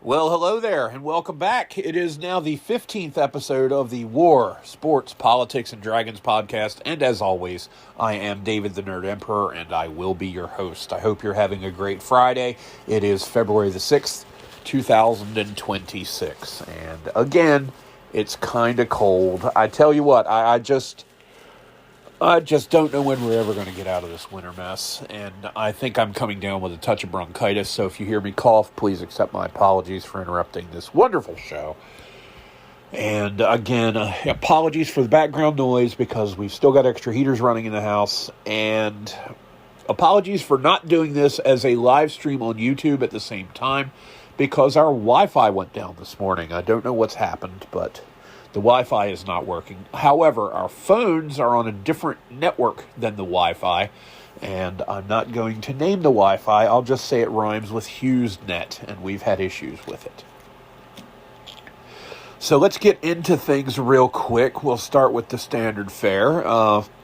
Well, hello there, and welcome back. It is now the 15th episode of the War, Sports, Politics, and Dragons podcast, and as always, I am David the Nerd Emperor, and I will be your host. I hope you're having a great Friday. It is February the 6th, 2026, and again, it's kind of cold. I tell you what, I just don't know when we're ever going to get out of this winter mess, and I think I'm coming down with a touch of bronchitis, so if you hear me cough, please accept my apologies for interrupting this wonderful show. And again, apologies for the background noise because we've still got extra heaters running in the house, and apologies for not doing this as a live stream on YouTube at the same time because our Wi-Fi went down this morning. I don't know what's happened, but the Wi-Fi is not working. However, our phones are on a different network than the Wi-Fi, and I'm not going to name the Wi-Fi. I'll just say it rhymes with HughesNet, and we've had issues with it. So let's get into things real quick. We'll start with the standard fare.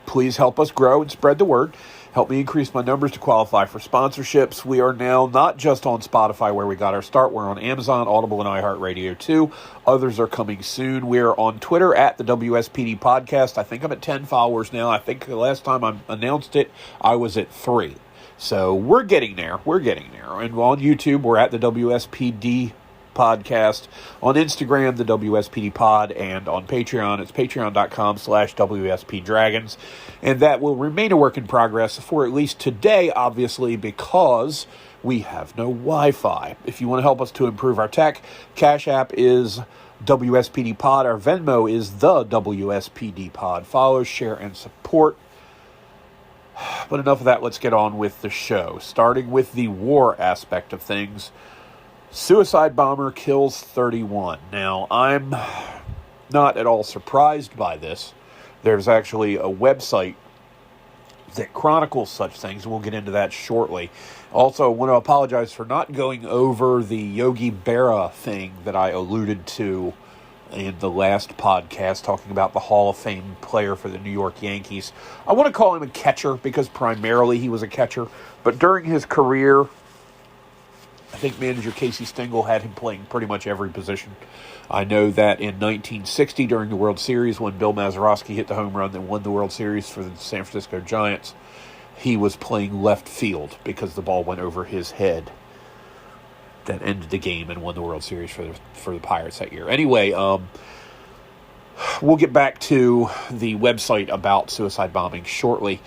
Please help us grow and spread the word. Help me increase my numbers to qualify for sponsorships. We are now not just on Spotify where we got our start. We're on Amazon, Audible, and iHeartRadio too. Others are coming soon. We are on Twitter at the WSPD Podcast. I think I'm at 10 followers now. I think the last time I announced it, I was at 3. So we're getting there. And on YouTube, we're at the WSPD Podcast. On Instagram, the WSPD Pod, and on Patreon, it's patreon.com/WSPDragons. And that will remain a work in progress for at least today, obviously, because we have no Wi-Fi. If you want to help us to improve our tech, Cash App is WSPD Pod. Our Venmo is the WSPD Pod. Follow, share, and support. But enough of that. Let's get on with the show. Starting with the war aspect of things. Suicide bomber kills 31. Now, I'm not at all surprised by this. There's actually a website that chronicles such things, and we'll get into that shortly. Also, I want to apologize for not going over the Yogi Berra thing that I alluded to in the last podcast, talking about the Hall of Fame player for the New York Yankees. I want to call him a catcher because primarily he was a catcher, but during his career, I think manager Casey Stengel had him playing pretty much every position. I know that in 1960 during the World Series when Bill Mazeroski hit the home run that won the World Series for the San Francisco Giants, he was playing left field because the ball went over his head. That ended the game and won the World Series for the Pirates that year. Anyway, we'll get back to the website about suicide bombing shortly.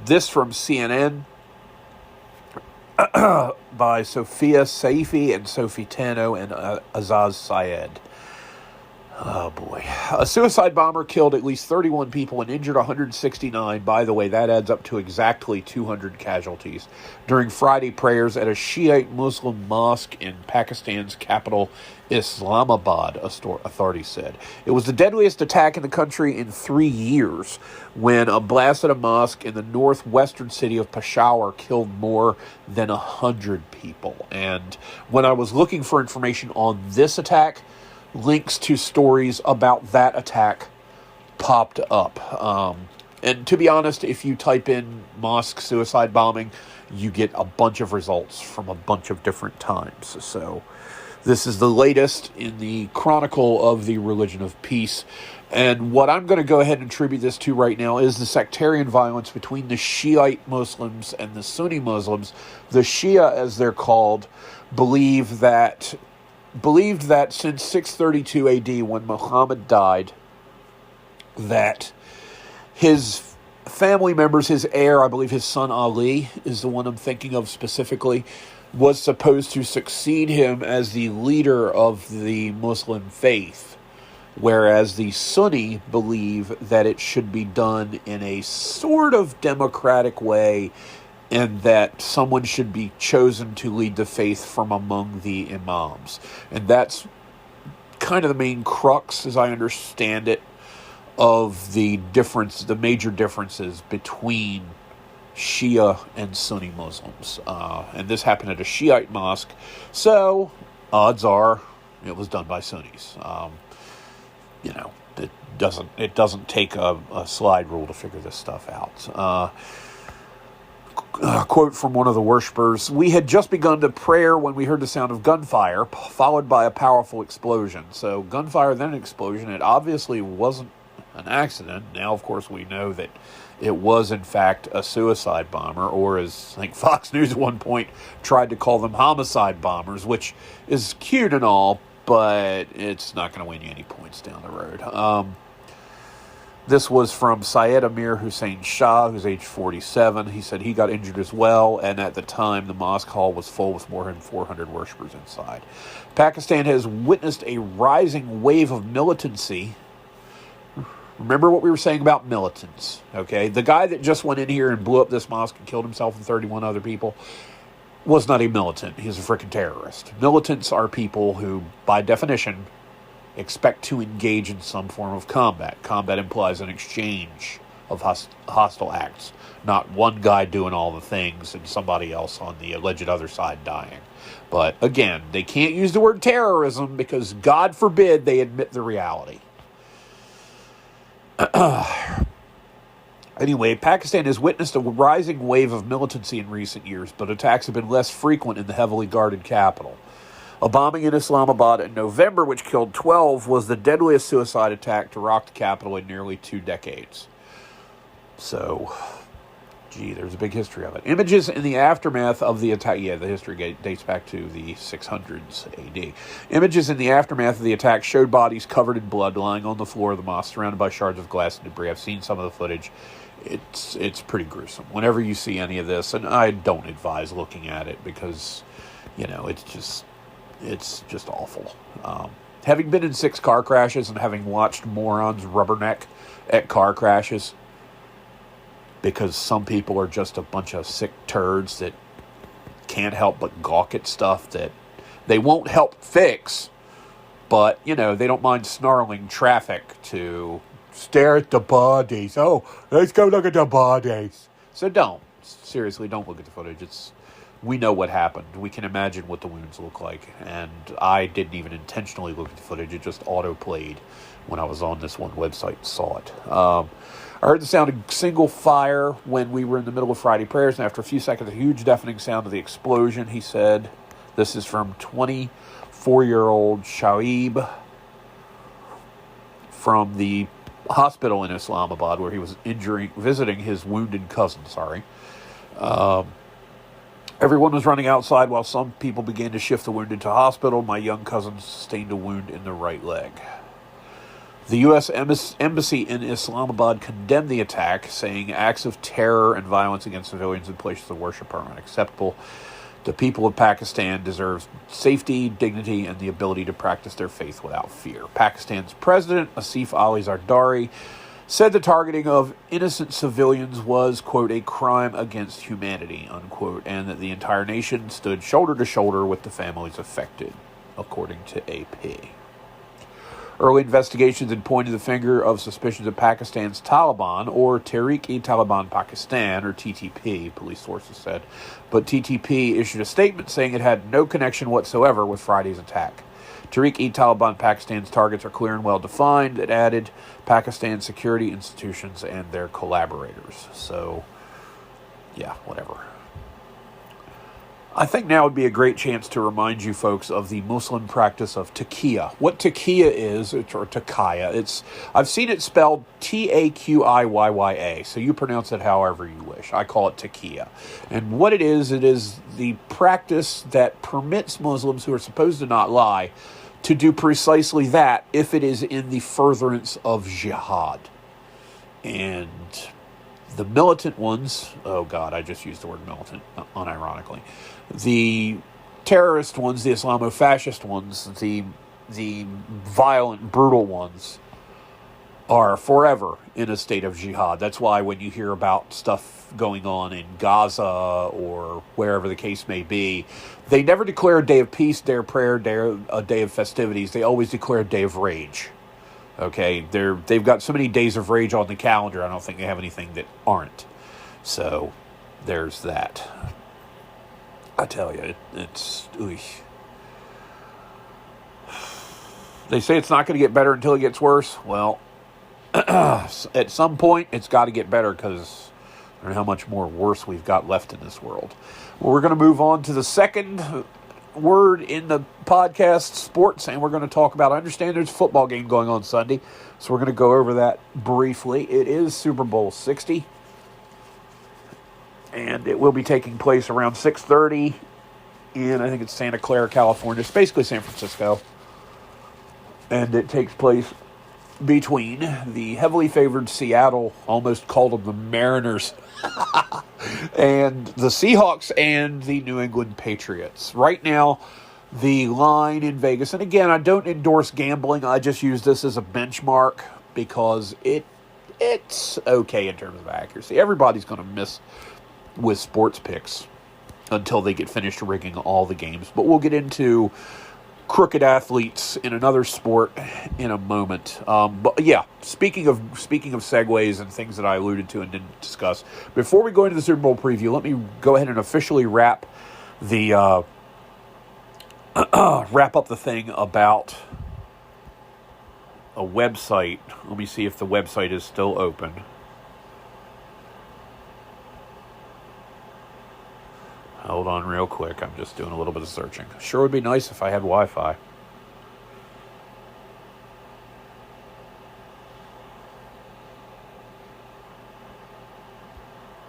This from CNN. By Sophia Saifi and Sophie Tano and Azaz Syed. Oh boy. A suicide bomber killed at least 31 people and injured 169. By the way, that adds up to exactly 200 casualties during Friday prayers at a Shiite Muslim mosque in Pakistan's capital, Islamabad, authorities said. It was the deadliest attack in the country in 3 years when a blast at a mosque in the northwestern city of Peshawar killed more than 100 people. And when I was looking for information on this attack, links to stories about that attack popped up. And to be honest, if you type in mosque suicide bombing, you get a bunch of results from a bunch of different times. So this is the latest in the chronicle of the religion of peace. And what I'm going to go ahead and attribute this to right now is the sectarian violence between the Shiite Muslims and the Sunni Muslims. The Shia, as they're called, believed that since 632 AD, when Muhammad died, that his family members, his heir, I believe his son Ali is the one I'm thinking of specifically, was supposed to succeed him as the leader of the Muslim faith, whereas the Sunni believe that it should be done in a sort of democratic way and that someone should be chosen to lead the faith from among the imams. And that's kind of the main crux, as I understand it, of the major differences between Shia and Sunni Muslims. And this happened at a Shiite mosque, so odds are it was done by Sunnis. It doesn't take a slide rule to figure this stuff out. Quote from one of the worshippers: "We had just begun to prayer when we heard the sound of gunfire, followed by a powerful explosion." So gunfire, then an explosion. It obviously wasn't an accident. Now, of course, we know that it was, in fact, a suicide bomber, or as I think Fox News at one point tried to call them, homicide bombers, which is cute and all, but it's not going to win you any points down the road. This was from Syed Amir Hussein Shah, who's age 47. He said he got injured as well, and at the time, the mosque hall was full with more than 400 worshippers inside. Pakistan has witnessed a rising wave of militancy. Remember what we were saying about militants, okay? The guy that just went in here and blew up this mosque and killed himself and 31 other people was not a militant. He's a freaking terrorist. Militants are people who, by definition, expect to engage in some form of combat. Combat implies an exchange of hostile acts, not one guy doing all the things and somebody else on the alleged other side dying. But again, they can't use the word terrorism because, God forbid, they admit the reality. Anyway, Pakistan has witnessed a rising wave of militancy in recent years, but attacks have been less frequent in the heavily guarded capital. A bombing in Islamabad in November, which killed 12, was the deadliest suicide attack to rock the capital in nearly 2 decades. So, gee, there's a big history of it. Images in the aftermath of the attack. Yeah, the history dates back to the 600s AD. Images in the aftermath of the attack showed bodies covered in blood lying on the floor of the mosque, surrounded by shards of glass and debris. I've seen some of the footage. It's pretty gruesome. Whenever you see any of this, and I don't advise looking at it because, you know, it's just awful. Having been in 6 car crashes and having watched morons rubberneck at car crashes, because some people are just a bunch of sick turds that can't help but gawk at stuff that they won't help fix, but, you know, they don't mind snarling traffic to stare at the bodies. Oh, let's go look at the bodies. So don't. Seriously, don't look at the footage. We know what happened. We can imagine what the wounds look like. And I didn't even intentionally look at the footage. It just auto-played when I was on this one website and saw it. I heard the sound of single fire when we were in the middle of Friday prayers, and after a few seconds, a huge deafening sound of the explosion, he said. This is from 24-year-old Shaib from the hospital in Islamabad where he was visiting his wounded cousin, Everyone was running outside while some people began to shift the wounded to hospital. My young cousin sustained a wound in the right leg. The U.S. Embassy in Islamabad condemned the attack, saying acts of terror and violence against civilians in places of worship are unacceptable. The people of Pakistan deserve safety, dignity, and the ability to practice their faith without fear. Pakistan's president, Asif Ali Zardari, said the targeting of innocent civilians was, quote, a crime against humanity, unquote, and that the entire nation stood shoulder to shoulder with the families affected, according to AP. Early investigations had pointed the finger of suspicions of Pakistan's Taliban, or Tehreek-e-Taliban Pakistan, or TTP, police sources said. But TTP issued a statement saying it had no connection whatsoever with Friday's attack. Tehreek-e-Taliban Pakistan's targets are clear and well-defined. It added Pakistan's security institutions and their collaborators. So, yeah, whatever. I think now would be a great chance to remind you folks of the Muslim practice of taqiyya. What taqiyya is, or taqiyya, I've seen it spelled Taqiyya, so you pronounce it however you wish. I call it taqiyya. And what it is the practice that permits Muslims who are supposed to not lie to do precisely that if it is in the furtherance of jihad. And the militant ones, oh God, I just used the word militant, unironically. The terrorist ones, the Islamo-fascist ones, the violent, brutal ones are forever in a state of jihad. That's why when you hear about stuff going on in Gaza or wherever the case may be, they never declare a day of peace, day of prayer, a day of festivities. They always declare a day of rage. Okay, they've got so many days of rage on the calendar, I don't think they have anything that aren't. So, there's that. I tell you, it's... They say it's not going to get better until it gets worse. Well, at some point, it's got to get better because and how much more worse we've got left in this world. Well, we're going to move on to the second word in the podcast, sports, and we're going to talk about, I understand there's a football game going on Sunday, so we're going to go over that briefly. It is Super Bowl 60, and it will be taking place around 6:30 in, I think it's Santa Clara, California. It's basically San Francisco, and it takes place between the heavily favored Seattle, almost called them the Mariners, and the Seahawks and the New England Patriots. Right now, the line in Vegas, and again, I don't endorse gambling. I just use this as a benchmark because it's okay in terms of accuracy. Everybody's going to miss with sports picks until they get finished rigging all the games. But we'll get into crooked athletes in another sport in a moment. But yeah, speaking of segues and things that I alluded to and didn't discuss, before we go into the Super Bowl preview, let me go ahead and officially wrap the wrap up the thing about a website. Let me see if the website is still open. Hold on real quick. I'm just doing a little bit of searching. Sure would be nice if I had Wi-Fi.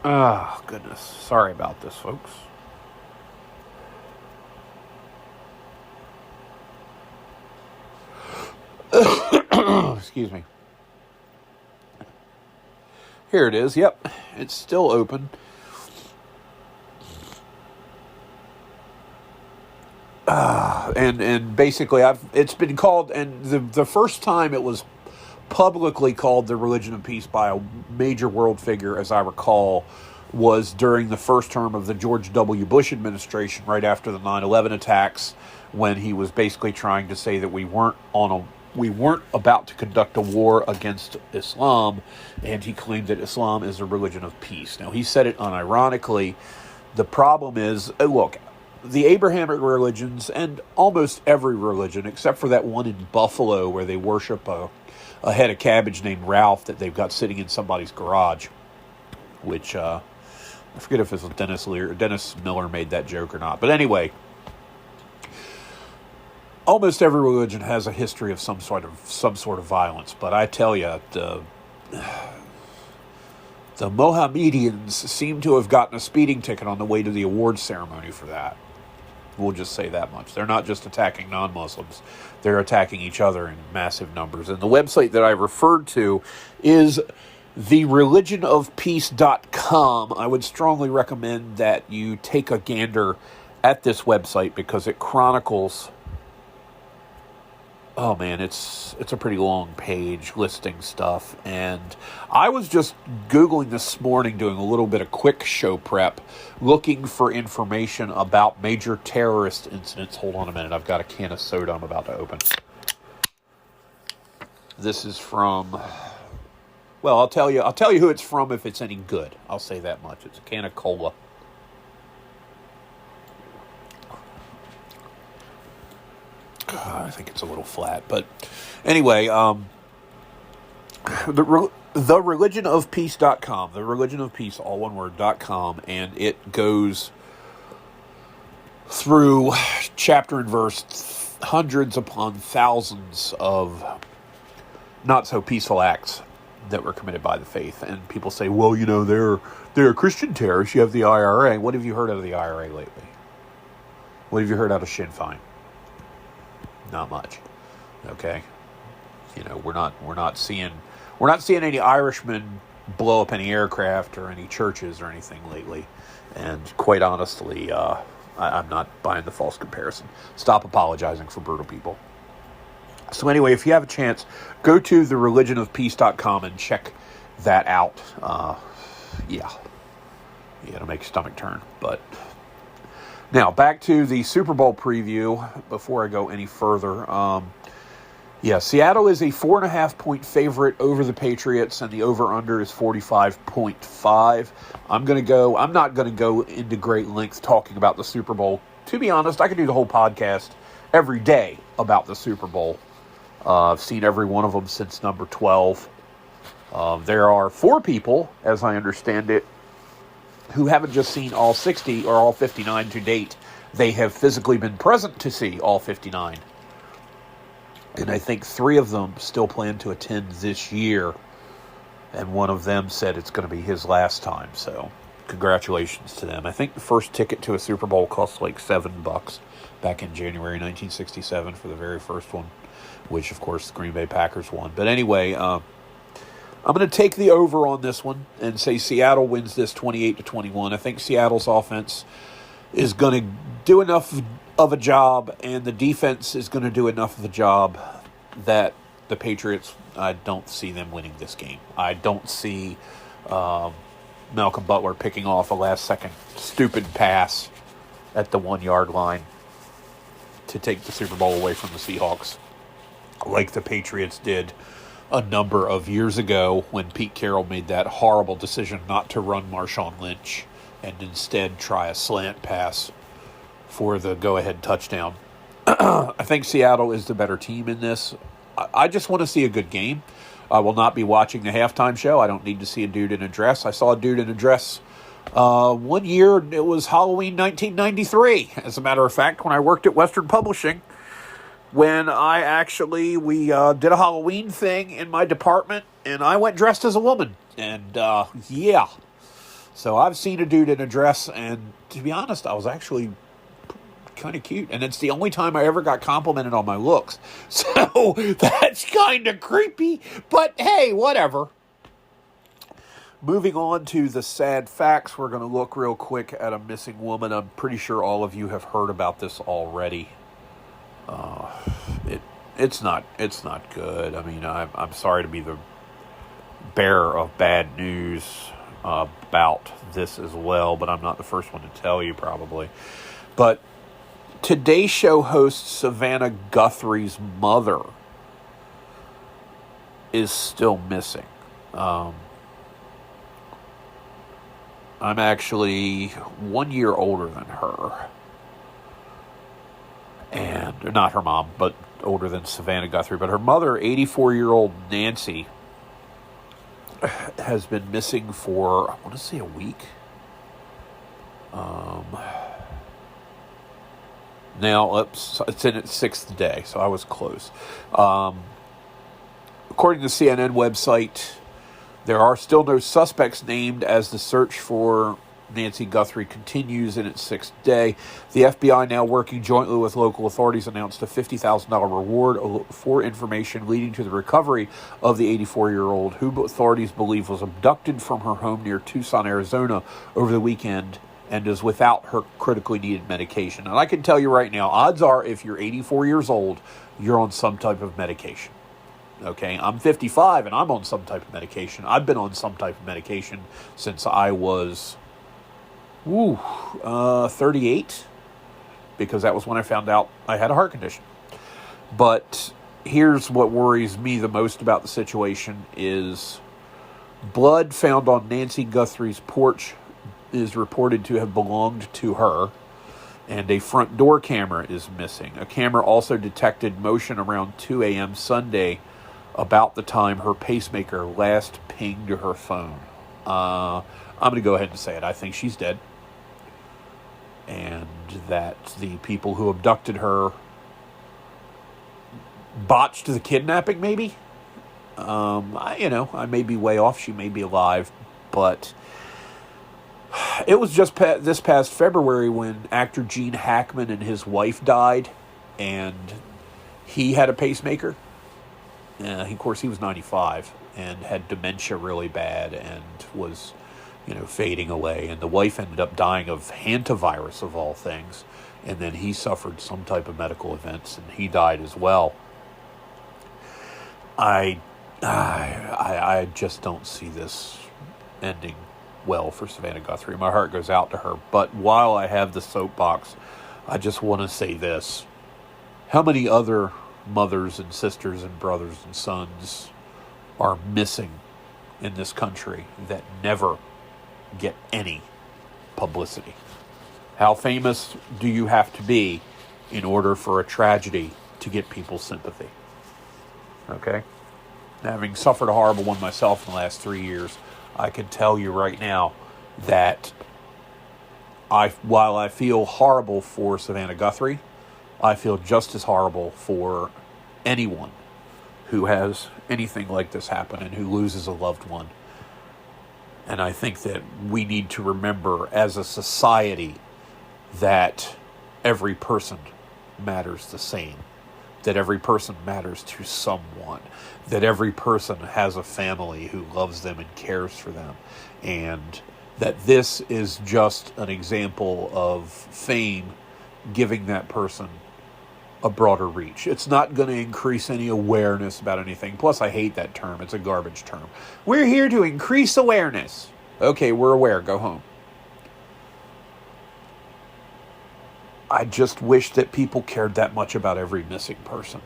Ah, goodness. Sorry about this, folks. Excuse me. Here it is. Yep. It's still open. And basically, it's been called, and the first time it was publicly called the Religion of Peace by a major world figure, as I recall, was during the first term of the George W. Bush administration, right after the 9/11 attacks, when he was basically trying to say that we weren't about to conduct a war against Islam, and he claimed that Islam is a religion of peace. Now, he said it unironically. The problem is, look, the Abrahamic religions and almost every religion, except for that one in Buffalo where they worship a head of cabbage named Ralph that they've got sitting in somebody's garage, which I forget if it was Dennis Miller made that joke or not. But anyway, almost every religion has a history of some sort of violence. But I tell you, the Mohammedans seem to have gotten a speeding ticket on the way to the awards ceremony for that. We'll just say that much. They're not just attacking non-Muslims. They're attacking each other in massive numbers. And the website that I referred to is thereligionofpeace.com. I would strongly recommend that you take a gander at this website because it chronicles... Oh man, it's a pretty long page listing stuff. And I was just Googling this morning, doing a little bit of quick show prep, looking for information about major terrorist incidents. Hold on a minute, I've got a can of soda I'm about to open. This is from, well, I'll tell you who it's from if it's any good. I'll say that much. It's a can of cola. I think it's a little flat, but anyway, thereligionofpeace.com, the religion of peace, all one word, .com, and it goes through chapter and verse, hundreds upon thousands of not so peaceful acts that were committed by the faith. And people say, well, you know, they're Christian terrorists. You have the IRA. What have you heard out of the IRA lately? What have you heard out of Sinn Féin? Not much. Okay, you know, we're not seeing any Irishmen blow up any aircraft or any churches or anything lately. And quite honestly, I'm not buying the false comparison. Stop apologizing for brutal people. So anyway, if you have a chance, go to thereligionofpeace.com and check that out. Yeah, it'll make your stomach turn, but. Now, back to the Super Bowl preview before I go any further. Seattle is a 4.5-point favorite over the Patriots, and the over-under is 45.5. I'm not going to go into great length talking about the Super Bowl. To be honest, I could do the whole podcast every day about the Super Bowl. I've seen every one of them since number 12. There are 4 people, as I understand it, who haven't just seen all 60 or all 59 to date. They have physically been present to see all 59. And I think 3 of them still plan to attend this year. And one of them said it's going to be his last time. So congratulations to them. I think the first ticket to a Super Bowl cost like $7 back in January 1967 for the very first one, which, of course, the Green Bay Packers won. But anyway, I'm going to take the over on this one and say Seattle wins this 28-21. I think Seattle's offense is going to do enough of a job, and the defense is going to do enough of a job that the Patriots, I don't see them winning this game. I don't see Malcolm Butler picking off a last-second stupid pass at the 1-yard line to take the Super Bowl away from the Seahawks, like the Patriots did a number of years ago when Pete Carroll made that horrible decision not to run Marshawn Lynch and instead try a slant pass for the go-ahead touchdown. I think Seattle is the better team in this. I just want to see a good game. I will not be watching the halftime show. I don't need to see a dude in a dress. I saw a dude in a dress one year. It was Halloween 1993. As a matter of fact, when I worked at Western Publishing, when we did a Halloween thing in my department, and I went dressed as a woman. And, yeah. So I've seen a dude in a dress, and to be honest, I was actually kind of cute. And it's the only time I ever got complimented on my looks. So that's kind of creepy. But hey, whatever. Moving on to the sad facts, we're going to look real quick at a missing woman. I'm pretty sure all of you have heard about this already. It's not good. I mean, I'm sorry to be the bearer of bad news about this as well, but I'm not the first one to tell you probably. But Today Show host Savannah Guthrie's mother is still missing. I'm actually 1 year older than her. And not her mom, but older than Savannah Guthrie. But her mother, 84-year-old Nancy, has been missing for, I want to say, a week. Now, it's in its 6th day, so I was close. According to the CNN website, there are still no suspects named as the search for Nancy Guthrie continues in its 6th day. The FBI, now working jointly with local authorities, announced a $50,000 reward for information leading to the recovery of the 84-year-old, who authorities believe was abducted from her home near Tucson, Arizona over the weekend and is without her critically needed medication. And I can tell you right now, odds are if you're 84 years old, you're on some type of medication. Okay, I'm 55 and I'm on some type of medication. I've been on some type of medication since I was 38, because that was when I found out I had a heart condition. But here's what worries me the most about the situation is blood found on Nancy Guthrie's porch is reported to have belonged to her, and a front door camera is missing. A camera also detected motion around 2 a.m. Sunday, about the time her pacemaker last pinged her phone. I'm going to go ahead and say it. I think she's dead. And that the people who abducted her botched the kidnapping, maybe? I may be way off. She may be alive. But it was just this past February when actor Gene Hackman and his wife died. And he had a pacemaker. Of course, he was 95 and had dementia really bad and was, fading away. And the wife ended up dying of hantavirus, of all things. And then he suffered some type of medical events, and he died as well. I just don't see this ending well for Savannah Guthrie. My heart goes out to her. But while I have the soapbox, I just want to say this. How many other mothers and sisters and brothers and sons are missing in this country that never get any publicity? How famous do you have to be in order for a tragedy to get people's sympathy? Okay? Having suffered a horrible one myself in the last 3 years, I can tell you right now that while I feel horrible for Savannah Guthrie, I feel just as horrible for anyone who has anything like this happen and who loses a loved one. And I think that we need to remember as a society that every person matters the same, that every person matters to someone, that every person has a family who loves them and cares for them, and that this is just an example of fame giving that person a broader reach. It's not going to increase any awareness about anything. Plus, I hate that term. It's a garbage term. We're here to increase awareness. Okay, we're aware. Go home. I just wish that people cared that much about every missing person.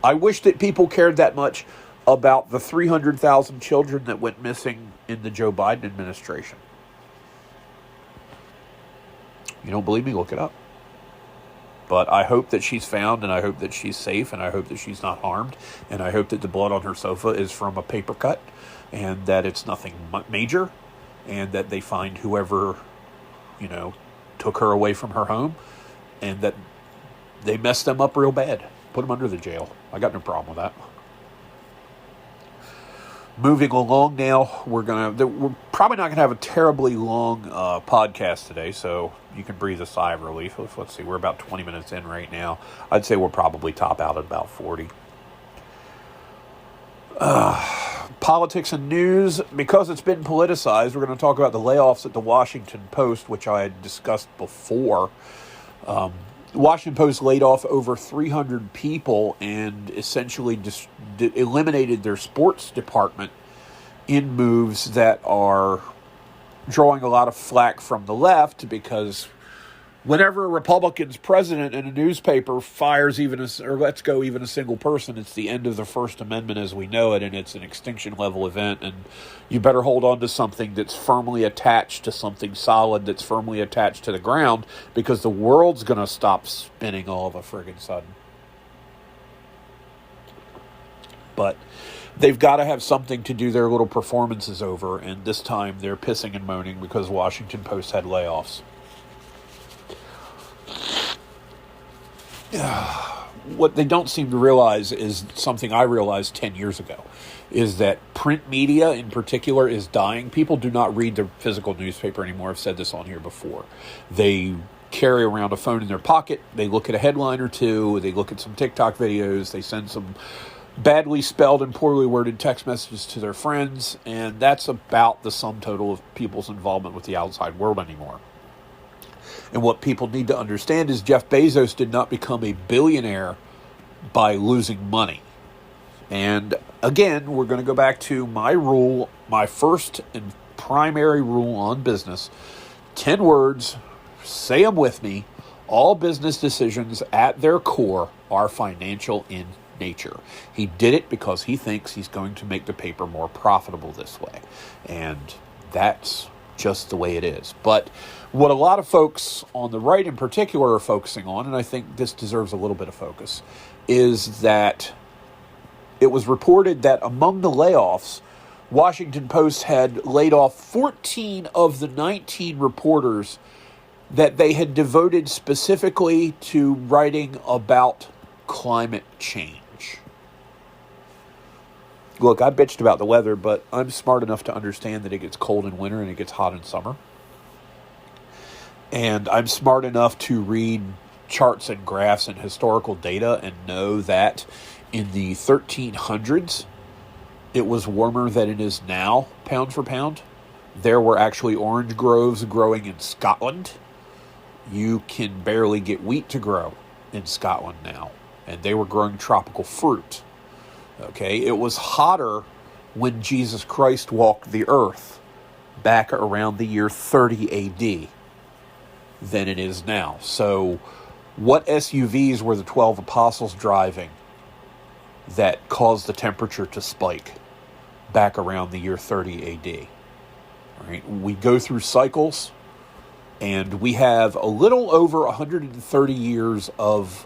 I wish that people cared that much about the 300,000 children that went missing in the Joe Biden administration. You don't believe me? Look it up. But I hope that she's found, and I hope that she's safe, and I hope that she's not harmed, and I hope that the blood on her sofa is from a paper cut, and that it's nothing major, and that they find whoever, took her away from her home, and that they messed them up real bad. Put them under the jail. I got no problem with that. Moving along now, we're probably not going to have a terribly long podcast today, so you can breathe a sigh of relief. Let's see, we're about 20 minutes in right now. I'd say we'll probably top out at about 40. Politics and news. Because it's been politicized, we're going to talk about the layoffs at the Washington Post, which I had discussed before. The Washington Post laid off over 300 people and essentially eliminated their sports department in moves that are drawing a lot of flack from the left, because whenever a Republican's president in a newspaper fires lets go even a single person, it's the end of the First Amendment as we know it, and it's an extinction level event, and you better hold on to something that's firmly attached to something solid, that's firmly attached to the ground, because the world's going to stop spinning all of a friggin' sudden. But they've got to have something to do their little performances over, and this time they're pissing and moaning because Washington Post had layoffs. What they don't seem to realize is something I realized 10 years ago, is that print media in particular is dying. People do not read the physical newspaper anymore. I've said this on here before. They carry around a phone in their pocket. They look at a headline or two. They look at some TikTok videos. They send some badly spelled and poorly worded text messages to their friends. And that's about the sum total of people's involvement with the outside world anymore. And what people need to understand is Jeff Bezos did not become a billionaire by losing money. And again, we're going to go back to my rule, my first and primary rule on business. 10 words, say them with me. All business decisions at their core are financial in nature. He did it because he thinks he's going to make the paper more profitable this way. And that's just the way it is. But what a lot of folks on the right in particular are focusing on, and I think this deserves a little bit of focus, is that it was reported that among the layoffs, Washington Post had laid off 14 of the 19 reporters that they had devoted specifically to writing about climate change. Look, I bitched about the weather, but I'm smart enough to understand that it gets cold in winter and it gets hot in summer. And I'm smart enough to read charts and graphs and historical data and know that in the 1300s, it was warmer than it is now, pound for pound. There were actually orange groves growing in Scotland. You can barely get wheat to grow in Scotland now. And they were growing tropical fruit. Okay, it was hotter when Jesus Christ walked the earth back around the year 30 AD than it is now. So what SUVs were the 12 apostles driving that caused the temperature to spike back around the year 30 AD? Right? We go through cycles, and we have a little over 130 years of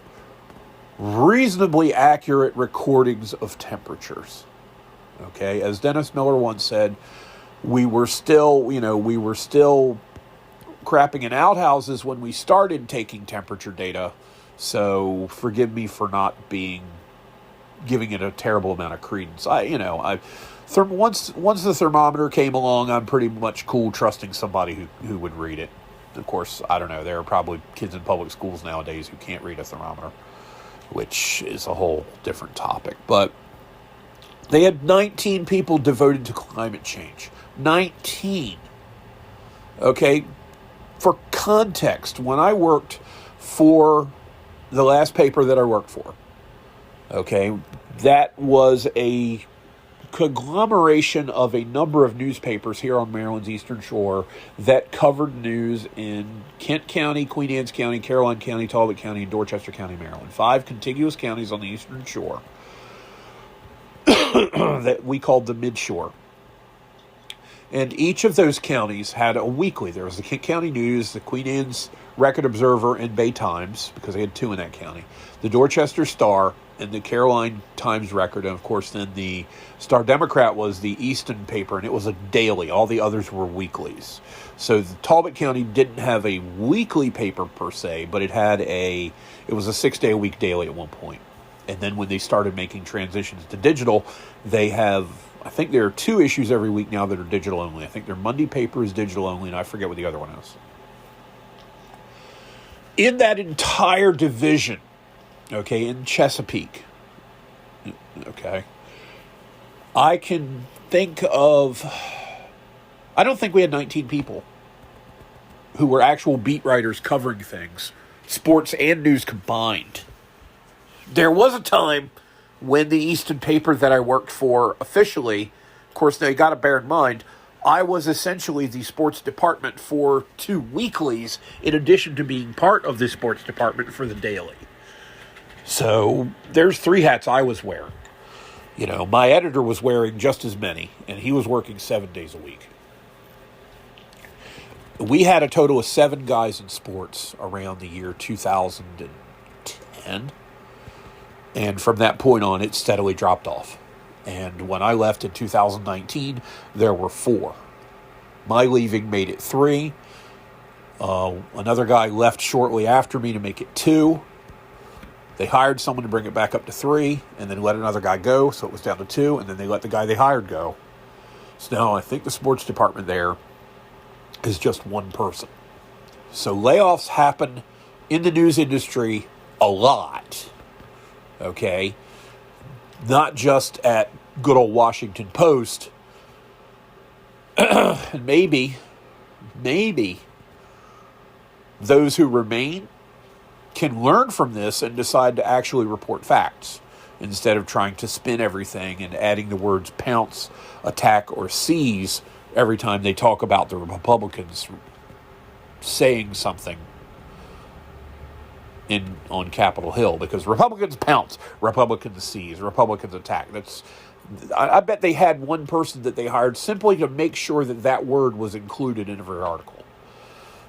reasonably accurate recordings of temperatures. Okay, as Dennis Miller once said, we were still crapping in outhouses when we started taking temperature data, so forgive me for not giving it a terrible amount of credence. Once the thermometer came along, I'm pretty much cool trusting somebody who would read it. Of course, I don't know, there are probably kids in public schools nowadays who can't read a thermometer, which is a whole different topic. But they had 19 people devoted to climate change. 19. Okay? For context, when I worked for the last paper that I worked for, okay, that was a conglomeration of a number of newspapers here on Maryland's Eastern Shore that covered news in Kent County, Queen Anne's County, Caroline County, Talbot County, and Dorchester County, Maryland. 5 contiguous counties on the Eastern Shore that we called the Midshore. And each of those counties had a weekly. There was the Kent County News, the Queen Anne's Record Observer, and Bay Times, because they had 2 in that county, the Dorchester Star, and the Caroline Times Record. And, of course, then the Star Democrat was the Easton paper, and it was a daily. All the others were weeklies. So the Talbot County didn't have a weekly paper per se, but it was a 6-day-a-week daily at one point. And then when they started making transitions to digital, I think there are 2 issues every week now that are digital only. I think their Monday paper is digital only, and I forget what the other one is. In that entire division, okay, in Chesapeake, okay, I can think of, I don't think we had 19 people who were actual beat writers covering things, sports and news combined. There was a time when the Easton paper that I worked for officially, of course, now you got to bear in mind, I was essentially the sports department for 2 weeklies, in addition to being part of the sports department for the daily. So there's 3 hats I was wearing. You know, my editor was wearing just as many, and he was working 7 days a week. We had a total of 7 guys in sports around the year 2010. And from that point on, it steadily dropped off. And when I left in 2019, there were 4. My leaving made it 3. Another guy left shortly after me to make it 2. They hired someone to bring it back up to 3, and then let another guy go, so it was down to 2, and then they let the guy they hired go. So now I think the sports department there is just 1 person. So layoffs happen in the news industry a lot. Okay, not just at good old Washington Post. And maybe those who remain can learn from this and decide to actually report facts instead of trying to spin everything and adding the words pounce, attack, or seize every time they talk about the Republicans saying something on Capitol Hill, because Republicans pounce, Republicans seize, Republicans attack. I bet they had 1 person that they hired simply to make sure that word was included in every article.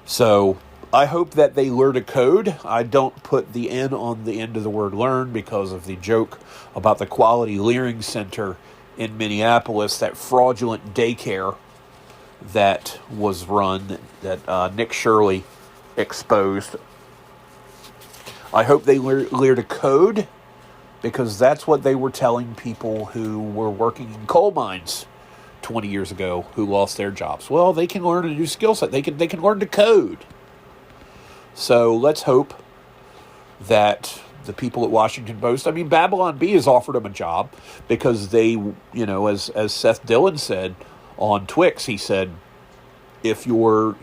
So I hope that they learn a code. I don't put the N on the end of the word learn because of the joke about the Quality Learning Center in Minneapolis, that fraudulent daycare that was run, that Nick Shirley exposed. I hope they learned a code, because that's what they were telling people who were working in coal mines 20 years ago who lost their jobs. Well, they can learn a new skill set. They can learn to code. So let's hope that the people at Washington Post, Babylon Bee has offered them a job, because they, as Seth Dillon said on Twix, he said, if you're,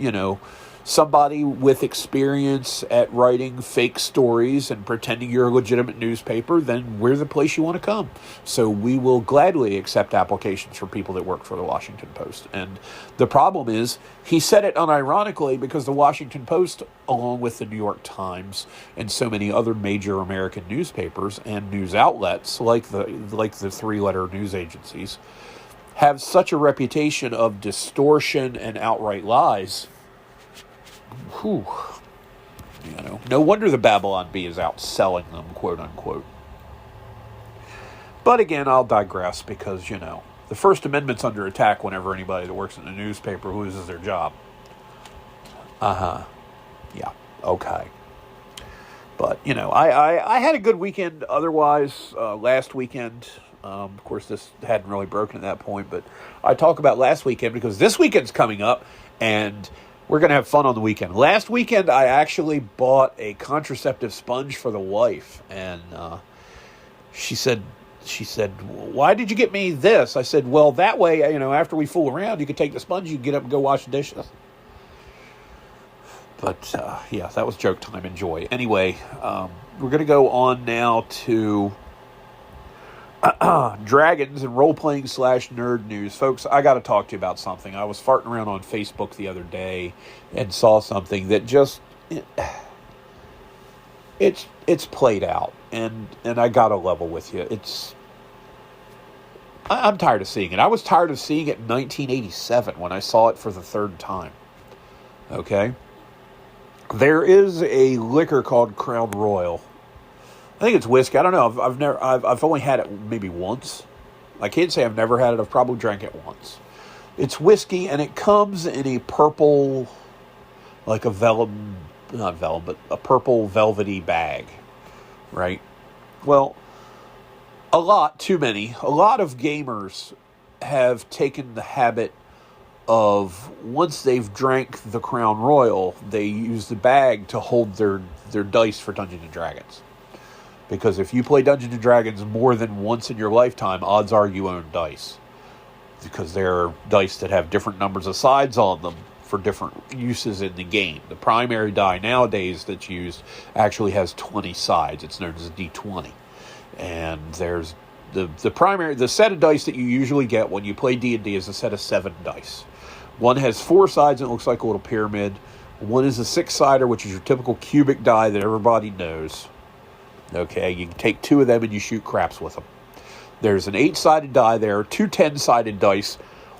somebody with experience at writing fake stories and pretending you're a legitimate newspaper, then we're the place you want to come. So we will gladly accept applications for people that work for the Washington Post. And the problem is, he said it unironically, because the Washington Post, along with the New York Times and so many other major American newspapers and news outlets, like the 3-letter news agencies, have such a reputation of distortion and outright lies. Whew. No wonder the Babylon Bee is out selling them, quote unquote. But again, I'll digress, because, the First Amendment's under attack whenever anybody that works in a newspaper loses their job. Yeah, okay. But, I had a good weekend otherwise last weekend. Of course, this hadn't really broken at that point, but I talk about last weekend because this weekend's coming up, and we're going to have fun on the weekend. Last weekend, I actually bought a contraceptive sponge for the wife, and she said, why did you get me this? I said, well, that way, after we fool around, you can take the sponge, you can get up and go wash the dishes. But, yeah, that was joke time. Enjoy. Anyway, we're going to go on now to dragons and role-playing / nerd news. Folks, I got to talk to you about something. I was farting around on Facebook the other day and saw something that just... It's played out, and I got to level with you. I'm tired of seeing it. I was tired of seeing it in 1987 when I saw it for the third time. Okay? There is a liquor called Crown Royal. I think it's whiskey. I don't know. I've only had it maybe once. I can't say I've never had it. I've probably drank it once. It's whiskey, and it comes in a purple, like a a purple velvety bag, right? Well, a lot of gamers have taken the habit of, once they've drank the Crown Royal, they use the bag to hold their dice for Dungeons & Dragons. Because if you play Dungeons & Dragons more than once in your lifetime, odds are you own dice. Because they're dice that have different numbers of sides on them for different uses in the game. The primary die nowadays that's used actually has 20 sides. It's known as a D20. And there's the set of dice that you usually get when you play D&D is a set of 7 dice. One has 4 sides and it looks like a little pyramid. One is a 6-sider, which is your typical cubic die that everybody knows. Okay, you can take 2 of them and you shoot craps with them. There's an 8-sided die there, 2 10-sided dice.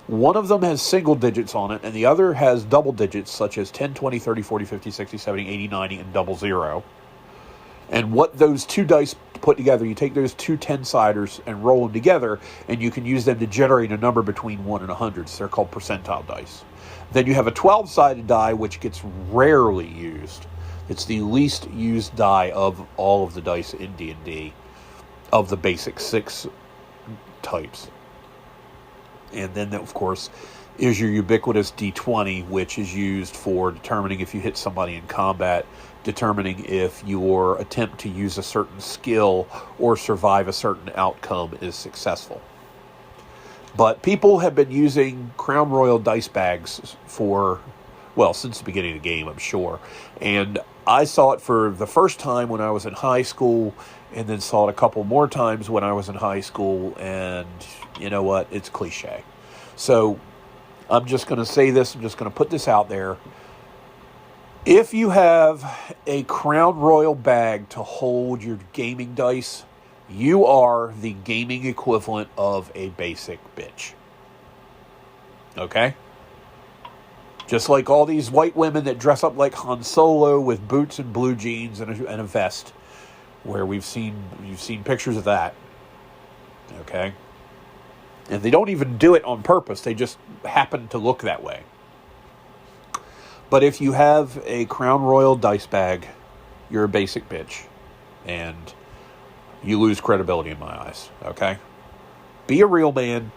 One of them has single digits on it, and the other has double digits, such as 10, 20, 30, 40, 50, 60, 70, 80, 90, and 00. And what those 2 dice put together, you take those 2 10-siders and roll them together, and you can use them to generate a number between 1 and 100. So they're called percentile dice. Then you have a 12-sided die, which gets rarely used. It's the least used die of all of the dice in D&D, of the basic 6 types. And then, of course, is your ubiquitous D20, which is used for determining if you hit somebody in combat, determining if your attempt to use a certain skill or survive a certain outcome is successful. But people have been using Crown Royal dice bags since the beginning of the game, I'm sure. And I saw it for the first time when I was in high school, and then saw it a couple more times when I was in high school, and you know what? It's cliché. So I'm just going to say this. I'm just going to put this out there. If you have a Crown Royal bag to hold your gaming dice, you are the gaming equivalent of a basic bitch. Okay? Just like all these white women that dress up like Han Solo with boots and blue jeans and a vest, where you've seen pictures of that. Okay? And they don't even do it on purpose. They just happen to look that way. But if you have a Crown Royal dice bag, you're a basic bitch. And you lose credibility in my eyes. Okay? Be a real man.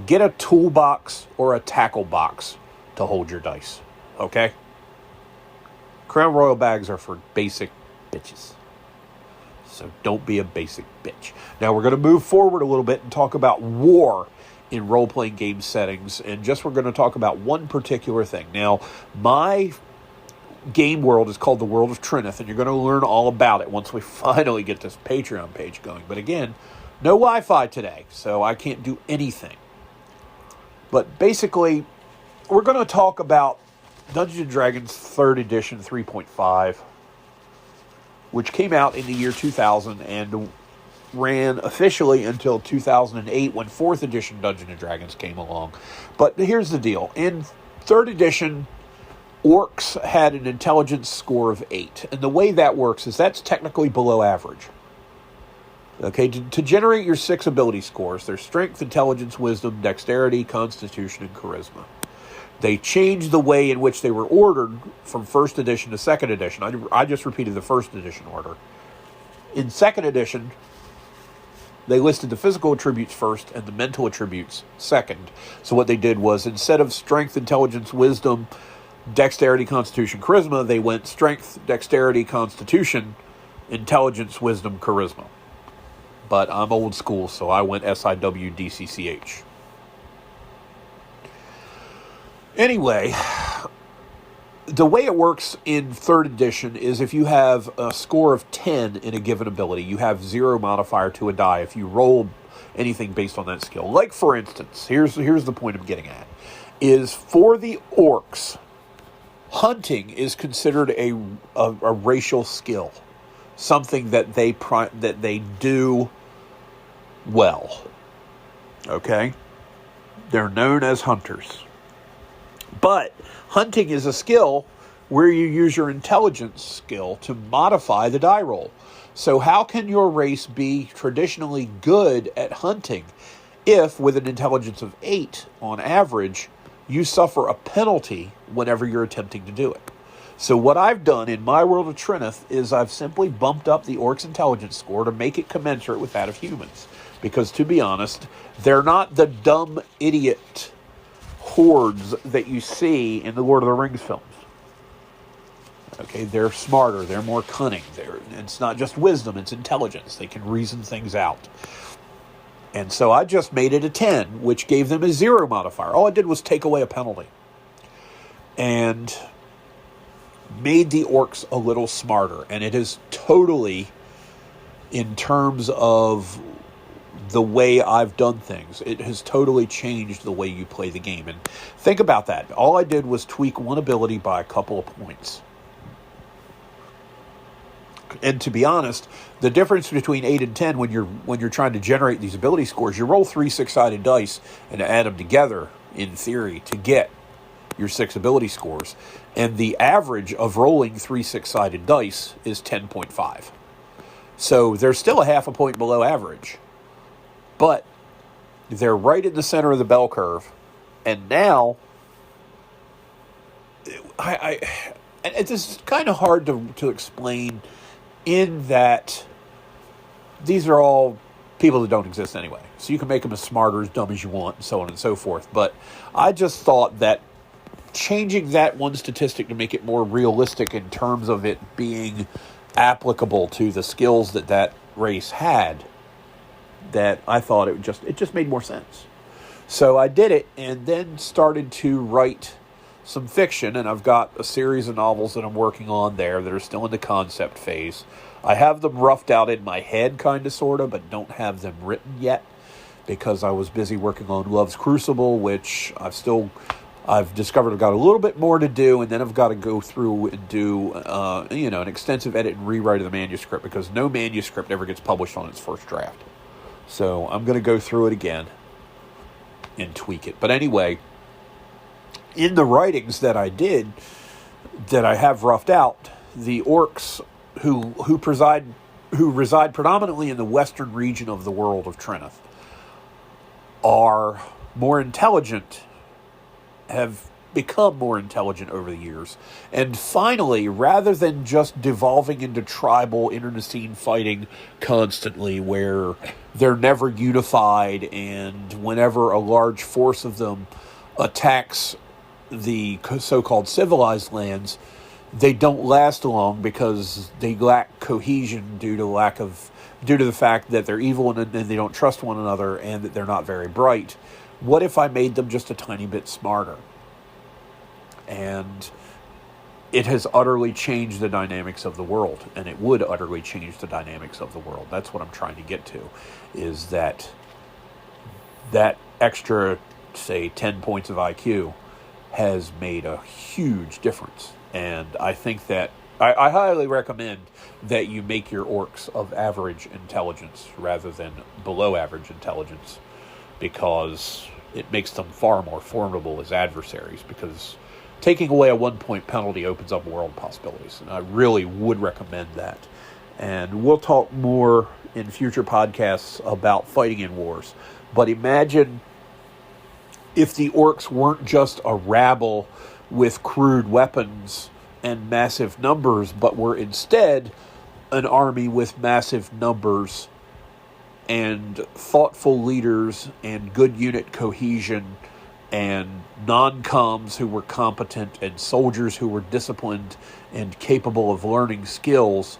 Get a toolbox or a tackle box to hold your dice. Okay? Crown Royal bags are for basic bitches. So don't be a basic bitch. Now we're going to move forward a little bit and talk about war in role-playing game settings. And we're going to talk about one particular thing. Now, my game world is called the World of Trinith, and you're going to learn all about it once we finally get this Patreon page going. But again, no Wi-Fi today, so I can't do anything. But basically, we're going to talk about Dungeons & Dragons 3rd Edition 3.5, which came out in the year 2000 and ran officially until 2008 when 4th Edition Dungeons & Dragons came along. But here's the deal. In 3rd Edition, orcs had an intelligence score of 8. And the way that works is that's technically below average. Okay, to generate your 6 ability scores, there's strength, intelligence, wisdom, dexterity, constitution, and charisma. They changed the way in which they were ordered from first edition to second edition. I just repeated the first edition order. In second edition, they listed the physical attributes first and the mental attributes second. So what they did was, instead of strength, intelligence, wisdom, dexterity, constitution, charisma, they went strength, dexterity, constitution, intelligence, wisdom, charisma. But I'm old school, so I went SIWDCCH. Anyway, the way it works in third edition is if you have a score of 10 in a given ability, you have 0 modifier to a die if you roll anything based on that skill. Like, for instance, here's the point I'm getting at, is for the orcs, hunting is considered a racial skill, something that they do well. Okay? They're known as hunters. But hunting is a skill where you use your intelligence skill to modify the die roll. So how can your race be traditionally good at hunting if, with an intelligence of 8 on average, you suffer a penalty whenever you're attempting to do it? So what I've done in my world of Trinith is I've simply bumped up the orc's intelligence score to make it commensurate with that of humans. Because, to be honest, they're not the dumb idiot hordes that you see in the Lord of the Rings films. Okay, they're smarter, they're more cunning. It's not just wisdom, it's intelligence. They can reason things out. And so I just made it a 10, which gave them a 0 modifier. All I did was take away a penalty. And made the orcs a little smarter. And it is totally, in terms of the way I've done things, it has totally changed the way you play the game. And think about that. All I did was tweak one ability by a couple of points. And to be honest, the difference between 8 and 10 when you're trying to generate these ability scores, you roll 3 6-sided dice and add them together, in theory, to get your 6 ability scores. And the average of rolling 3 6-sided dice is 10.5. So they're still a half a point below average. But they're right in the center of the bell curve. And now, it's just kind of hard to explain, in that these are all people that don't exist anyway. So you can make them as smart or as dumb as you want, and so on and so forth. But I just thought that changing that one statistic to make it more realistic in terms of it being applicable to the skills that race had, that I thought it just made more sense. So I did it, and then started to write some fiction, and I've got a series of novels that I'm working on there that are still in the concept phase. I have them roughed out in my head, kind of, sort of, but don't have them written yet, because I was busy working on Love's Crucible, which I've discovered I've got a little bit more to do, and then I've got to go through and do an extensive edit and rewrite of the manuscript, because no manuscript ever gets published on its first draft. So I'm going to go through it again and tweak it. But anyway, in the writings that I did, that I have roughed out, the orcs who reside predominantly in the western region of the world of Trinith are more intelligent, have become more intelligent over the years. And finally, rather than just devolving into tribal internecine fighting constantly, where they're never unified, and whenever a large force of them attacks the so-called civilized lands, they don't last long because they lack cohesion due to the fact that they're evil and they don't trust one another, and that they're not very bright. What if I made them just a tiny bit smarter? And it has utterly changed the dynamics of the world, and it would utterly change the dynamics of the world. That's what I'm trying to get to, is that extra, say, 10 points of IQ has made a huge difference. And I think that I highly recommend that you make your orcs of average intelligence rather than below average intelligence, because it makes them far more formidable as adversaries, because taking away a 1-point penalty opens up world possibilities, and I really would recommend that. And we'll talk more in future podcasts about fighting in wars. But imagine if the orcs weren't just a rabble with crude weapons and massive numbers, but were instead an army with massive numbers and thoughtful leaders and good unit cohesion and non-coms who were competent and soldiers who were disciplined and capable of learning skills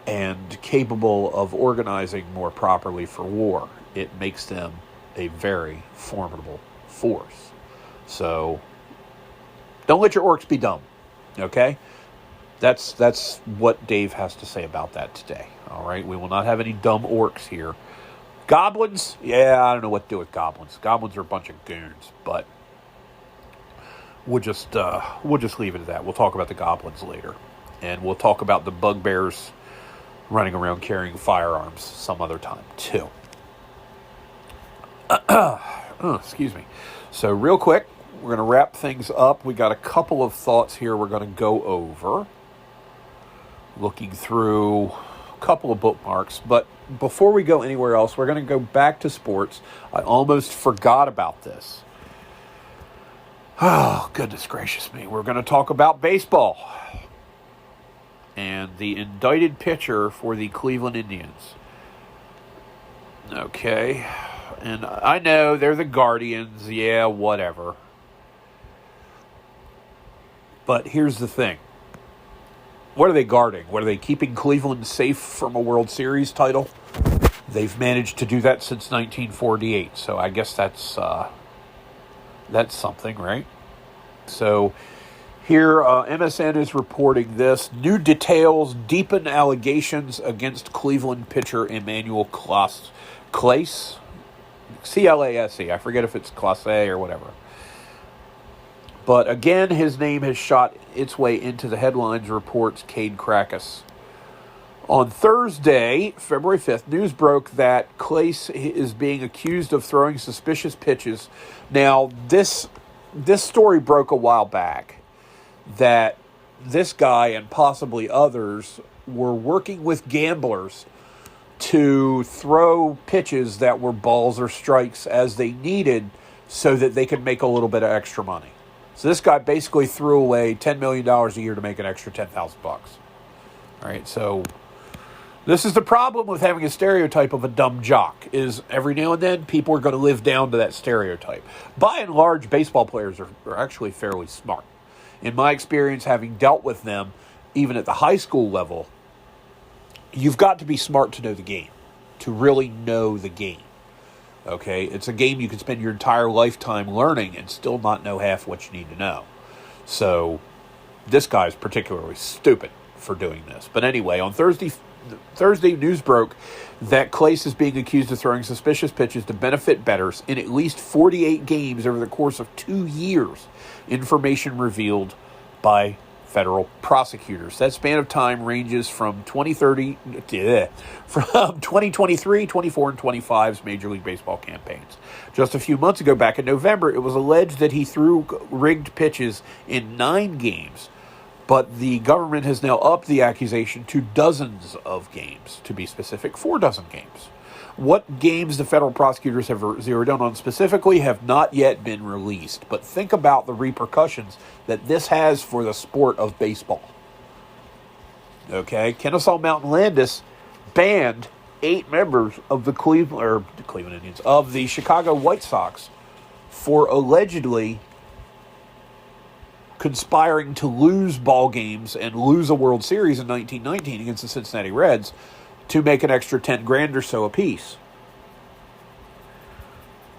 and capable of organizing more properly for war. It makes them a very formidable force. So don't let your orcs be dumb, okay? That's what Dave has to say about that today. All right, we will not have any dumb orcs here. Goblins, yeah, I don't know what to do with goblins. Goblins are a bunch of goons, but we'll just leave it at that. We'll talk about the goblins later, and we'll talk about the bugbears running around carrying firearms some other time too. Excuse me. So real quick, we're going to wrap things up. We got a couple of thoughts here we're going to go over. Looking through a couple of bookmarks, but before we go anywhere else, we're going to go back to sports. I almost forgot about this. Oh, goodness gracious me. We're going to talk about baseball and the indicted pitcher for the Cleveland Indians. Okay. And I know they're the Guardians. Yeah, whatever. But here's the thing. What are they guarding? What are they keeping Cleveland safe from a World Series title? They've managed to do that since 1948. So I guess that's something, right? So here, MSN is reporting this. New details deepen allegations against Cleveland pitcher Emmanuel Clase. C-L-A-S-E. I forget if it's Clase or whatever. But again, his name has shot its way into the headlines, reports Cade Crackus. On Thursday, February 5th, news broke that Clase is being accused of throwing suspicious pitches. Now, this story broke a while back that this guy and possibly others were working with gamblers to throw pitches that were balls or strikes as they needed so that they could make a little bit of extra money. So this guy basically threw away $10 million a year to make an extra $10,000. All right, so this is the problem with having a stereotype of a dumb jock, is every now and then people are going to live down to that stereotype. By and large, baseball players are actually fairly smart. In my experience, having dealt with them, even at the high school level, you've got to be smart to know the game, to really know the game. Okay, it's a game you can spend your entire lifetime learning and still not know half what you need to know. So this guy's particularly stupid for doing this. But anyway, on Thursday, news broke that Clase is being accused of throwing suspicious pitches to benefit bettors in at least 48 games over the course of 2 years. Information revealed by federal prosecutors. That span of time ranges from 2023, 24, and 25's Major League Baseball campaigns. Just a few months ago, back in November, it was alleged that he threw rigged pitches in 9 games, but the government has now upped the accusation to dozens of games, to be specific, 4 dozen games. What games the federal prosecutors have zeroed in on specifically have not yet been released, but think about the repercussions that this has for the sport of baseball. Okay, Kennesaw Mountain Landis banned 8 members of the Cleveland Indians, of the Chicago White Sox, for allegedly conspiring to lose ball games and lose a World Series in 1919 against the Cincinnati Reds to make an extra $10,000 or so apiece.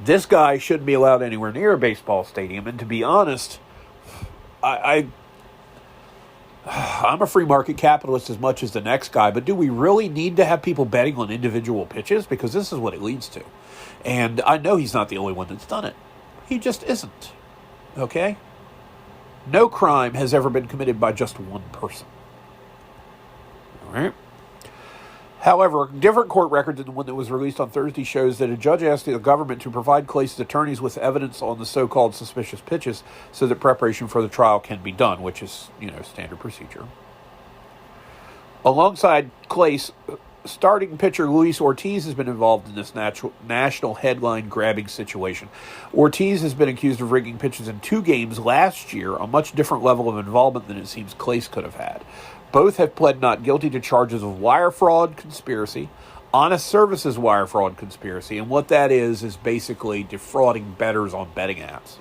This guy shouldn't be allowed anywhere near a baseball stadium, and to be honest, I'm a free market capitalist as much as the next guy, but do we really need to have people betting on individual pitches? Because this is what it leads to. And I know he's not the only one that's done it. He just isn't. Okay? No crime has ever been committed by just one person. All right? However, a different court record than the one that was released on Thursday shows that a judge asked the government to provide Clase's attorneys with evidence on the so-called suspicious pitches so that preparation for the trial can be done, which is, standard procedure. Alongside Clase, starting pitcher Luis Ortiz has been involved in this national headline-grabbing situation. Ortiz has been accused of rigging pitches in 2 games last year, a much different level of involvement than it seems Clace could have had. Both have pled not guilty to charges of wire fraud conspiracy, honest services wire fraud conspiracy, and what that is basically defrauding bettors on betting apps,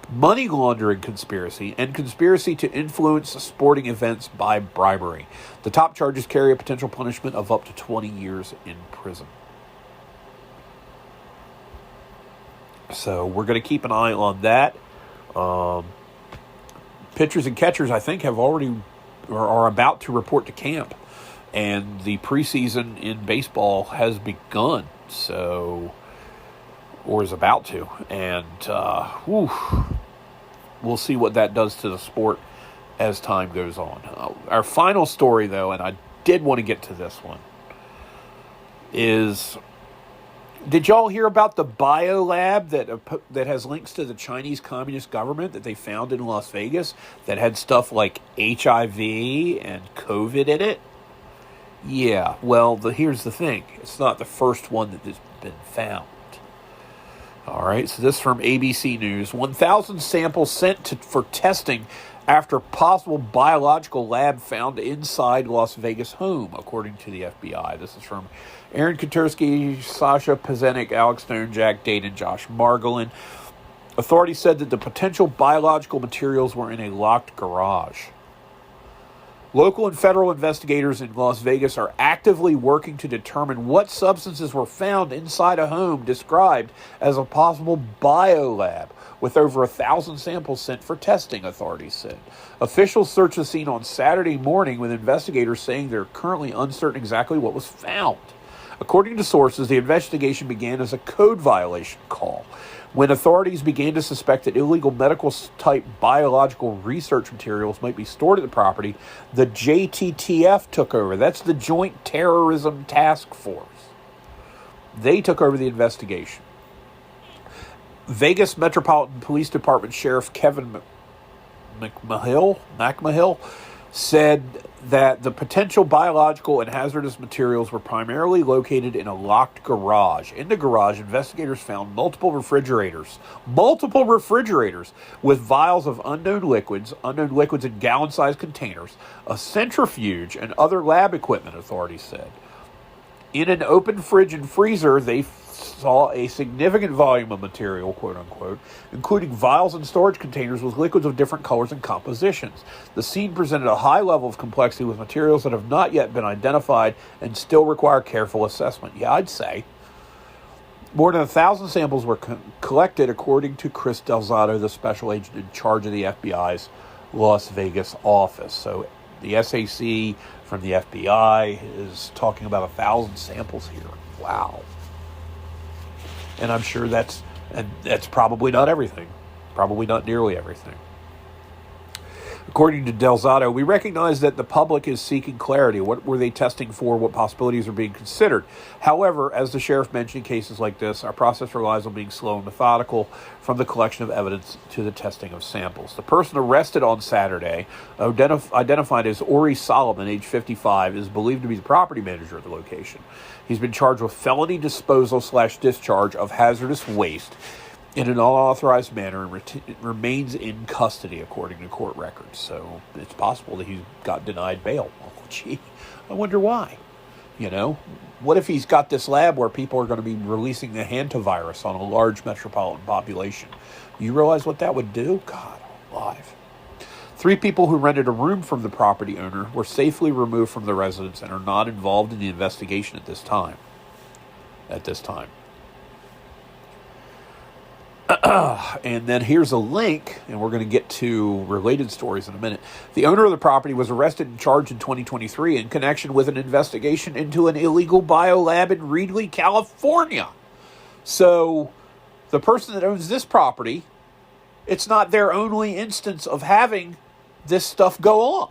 money laundering conspiracy, and conspiracy to influence sporting events by bribery. The top charges carry a potential punishment of up to 20 years in prison. So we're going to keep an eye on that. Pitchers and catchers, I think, have already are about to report to camp, and the preseason in baseball has begun. So, or is about to, and we'll see what that does to the sport as time goes on. Our final story, though, and I did want to get to this one, is, did y'all hear about the biolab that has links to the Chinese Communist government that they found in Las Vegas that had stuff like HIV and COVID in it? Yeah, well, here's the thing. It's not the first one that has been found. All right, so this is from ABC News. 1,000 samples sent for testing after possible biological lab found inside Las Vegas home, according to the FBI. This is from Aaron Katursky, Sasha Pezenik, Alex Stone, Jack Dade, and Josh Margolin. Authorities said that the potential biological materials were in a locked garage. Local and federal investigators in Las Vegas are actively working to determine what substances were found inside a home described as a possible biolab, with over 1,000 samples sent for testing, authorities said. Officials searched the scene on Saturday morning, with investigators saying they're currently uncertain exactly what was found. According to sources, the investigation began as a code violation call, when authorities began to suspect that illegal medical-type biological research materials might be stored at the property. The JTTF took over. That's the Joint Terrorism Task Force. They took over the investigation. Vegas Metropolitan Police Department Sheriff Kevin McMahill said that the potential biological and hazardous materials were primarily located in a locked garage. In the garage, investigators found multiple refrigerators with vials of unknown liquids in gallon-sized containers, a centrifuge, and other lab equipment, authorities said. In an open fridge and freezer, they saw a significant volume of material, quote-unquote, including vials and storage containers with liquids of different colors and compositions. The scene presented a high level of complexity with materials that have not yet been identified and still require careful assessment. Yeah, I'd say. More than 1,000 samples were collected, according to Chris Delzato, the special agent in charge of the FBI's Las Vegas office. So the SAC from the FBI is talking about 1,000 samples here. Wow. And I'm sure that's probably not everything. Probably not nearly everything. According to Delzato, we recognize that the public is seeking clarity. What were they testing for? What possibilities are being considered? However, as the sheriff mentioned, in cases like this, our process relies on being slow and methodical, from the collection of evidence to the testing of samples. The person arrested on Saturday, identified as Ori Solomon, age 55, is believed to be the property manager at the location. He's been charged with felony disposal/discharge of hazardous waste in an unauthorized manner and remains in custody, according to court records. So it's possible that he got denied bail. Oh, gee, I wonder why. You know, what if he's got this lab where people are going to be releasing the hantavirus on a large metropolitan population? You realize what that would do? God alive. 3 people who rented a room from the property owner were safely removed from the residence and are not involved in the investigation at this time. And then here's a link, and we're going to get to related stories in a minute. The owner of the property was arrested and charged in 2023 in connection with an investigation into an illegal biolab in Reedley, California. So the person that owns this property, it's not their only instance of having this stuff go on.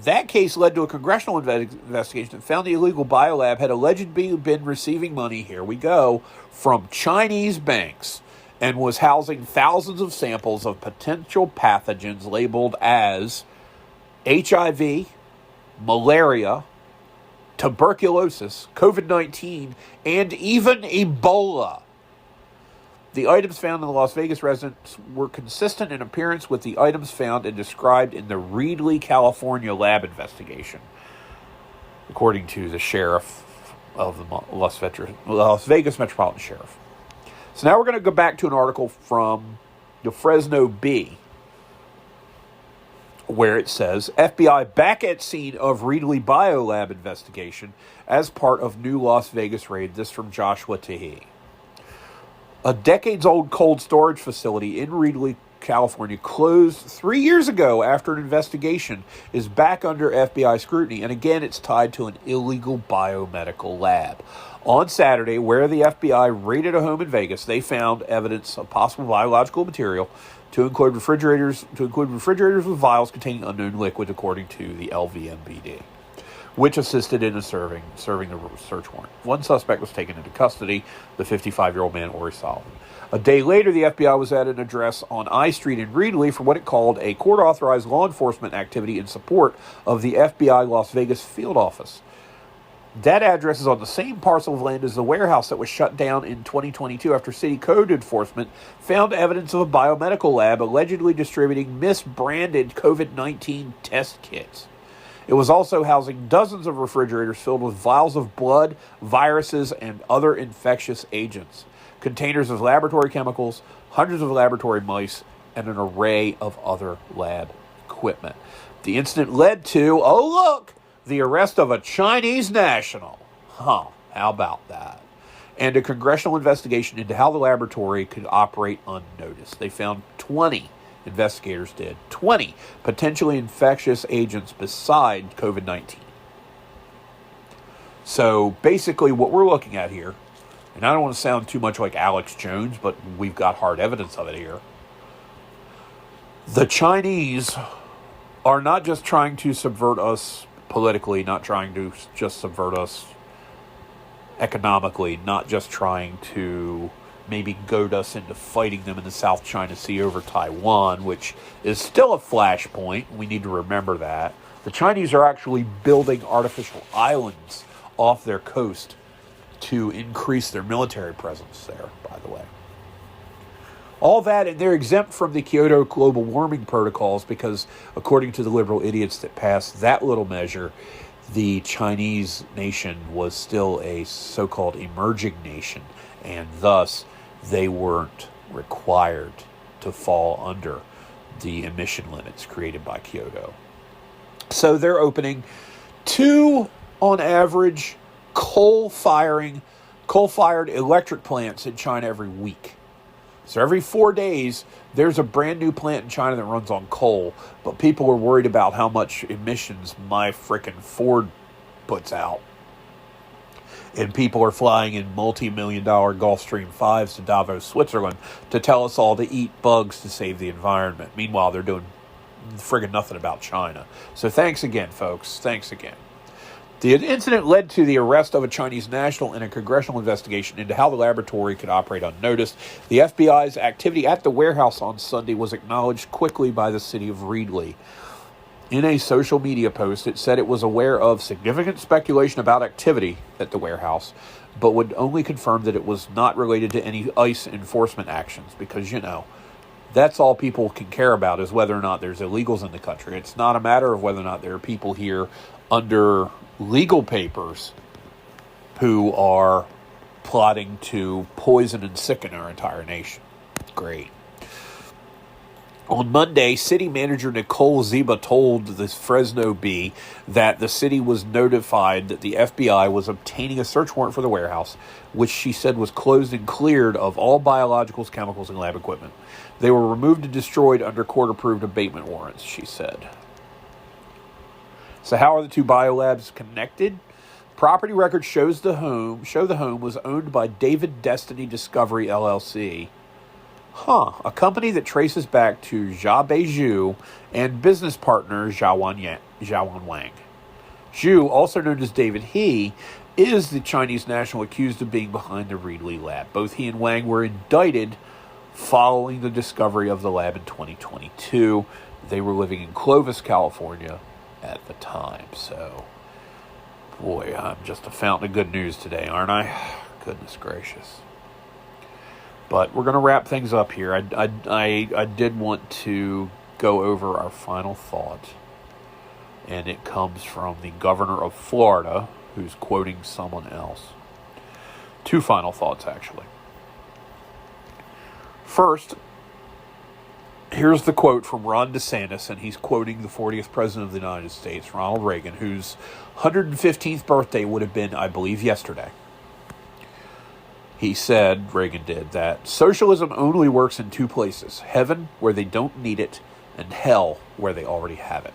That case led to a congressional investigation that found the illegal biolab had allegedly been receiving money, here we go, from Chinese banks, and was housing thousands of samples of potential pathogens labeled as HIV, malaria, tuberculosis, COVID-19, and even Ebola. The items found in the Las Vegas residence were consistent in appearance with the items found and described in the Reedley, California lab investigation, according to the sheriff of the Las Vegas Metropolitan Sheriff. So now we're going to go back to an article from the Fresno Bee, where it says, FBI back at scene of Reedley Biolab investigation as part of new Las Vegas raid. This from Joshua Tahee. A decades-old cold storage facility in Reedley, California, closed 3 years ago after an investigation is back under FBI scrutiny, and again it's tied to an illegal biomedical lab. On Saturday, where the FBI raided a home in Vegas, they found evidence of possible biological material to include refrigerators with vials containing unknown liquid, according to the LVMPD, which assisted in serving the search warrant. One suspect was taken into custody, the 55-year-old man, Ori Solomon. A day later, the FBI was at an address on I Street in Reedley for what it called a court-authorized law enforcement activity in support of the FBI Las Vegas field office. That address is on the same parcel of land as the warehouse that was shut down in 2022 after city code enforcement found evidence of a biomedical lab allegedly distributing misbranded COVID-19 test kits. It was also housing dozens of refrigerators filled with vials of blood, viruses, and other infectious agents, containers of laboratory chemicals, hundreds of laboratory mice, and an array of other lab equipment. The incident led to, the arrest of a Chinese national. How about that? And a congressional investigation into how the laboratory could operate unnoticed. They found 20 investigators did. 20 potentially infectious agents beside COVID-19. So basically what we're looking at here, and I don't want to sound too much like Alex Jones, but we've got hard evidence of it here. The Chinese are not just trying to subvert us politically, not trying to just subvert us economically, not just trying to maybe goad us into fighting them in the South China Sea over Taiwan, which is still a flashpoint. We need to remember that. The Chinese are actually building artificial islands off their coast to increase their military presence there, by the way. All that, and they're exempt from the Kyoto global warming protocols because, according to the liberal idiots that passed that little measure, the Chinese nation was still a so-called emerging nation, and thus they weren't required to fall under the emission limits created by Kyoto. So they're opening 2, on average, coal-fired electric plants in China every week. So every 4 days, there's a brand new plant in China that runs on coal, but people are worried about how much emissions my frickin' Ford puts out. And people are flying in multi-million-dollar Gulfstream 5s to Davos, Switzerland, to tell us all to eat bugs to save the environment. Meanwhile, they're doing friggin' nothing about China. So thanks again, folks. Thanks again. The incident led to the arrest of a Chinese national in a congressional investigation into how the laboratory could operate unnoticed. The FBI's activity at the warehouse on Sunday was acknowledged quickly by the city of Reedley. In a social media post, it said it was aware of significant speculation about activity at the warehouse, but would only confirm that it was not related to any ICE enforcement actions, because, that's all people can care about is whether or not there's illegals in the country. It's not a matter of whether or not there are people here under legal papers who are plotting to poison and sicken our entire nation. Great. On Monday, city manager Nicole Ziba told the Fresno Bee that the city was notified that the FBI was obtaining a search warrant for the warehouse, which she said was closed and cleared of all biologicals, chemicals, and lab equipment. They were removed and destroyed under court-approved abatement warrants, she said. So how are the two biolabs connected? Property records show the home was owned by David Destiny Discovery, LLC. A company that traces back to Jia Beizhu and business partner Xiaowan Wang. Zhu, also known as David He, is the Chinese national accused of being behind the Reedley lab. Both he and Wang were indicted following the discovery of the lab in 2022. They were living in Clovis, California at the time. So Boy, I'm just a fountain of good news today, aren't I? Goodness gracious. But we're going to wrap things up here. I did want to go over our final thought. And it comes from the governor of Florida, who's quoting someone else. Two final thoughts, actually. First, here's the quote from Ron DeSantis, and he's quoting the 40th President of the United States, Ronald Reagan, whose 115th birthday would have been, I believe, yesterday. He said, Reagan did, that socialism only works in two places: heaven, where they don't need it, and hell, where they already have it.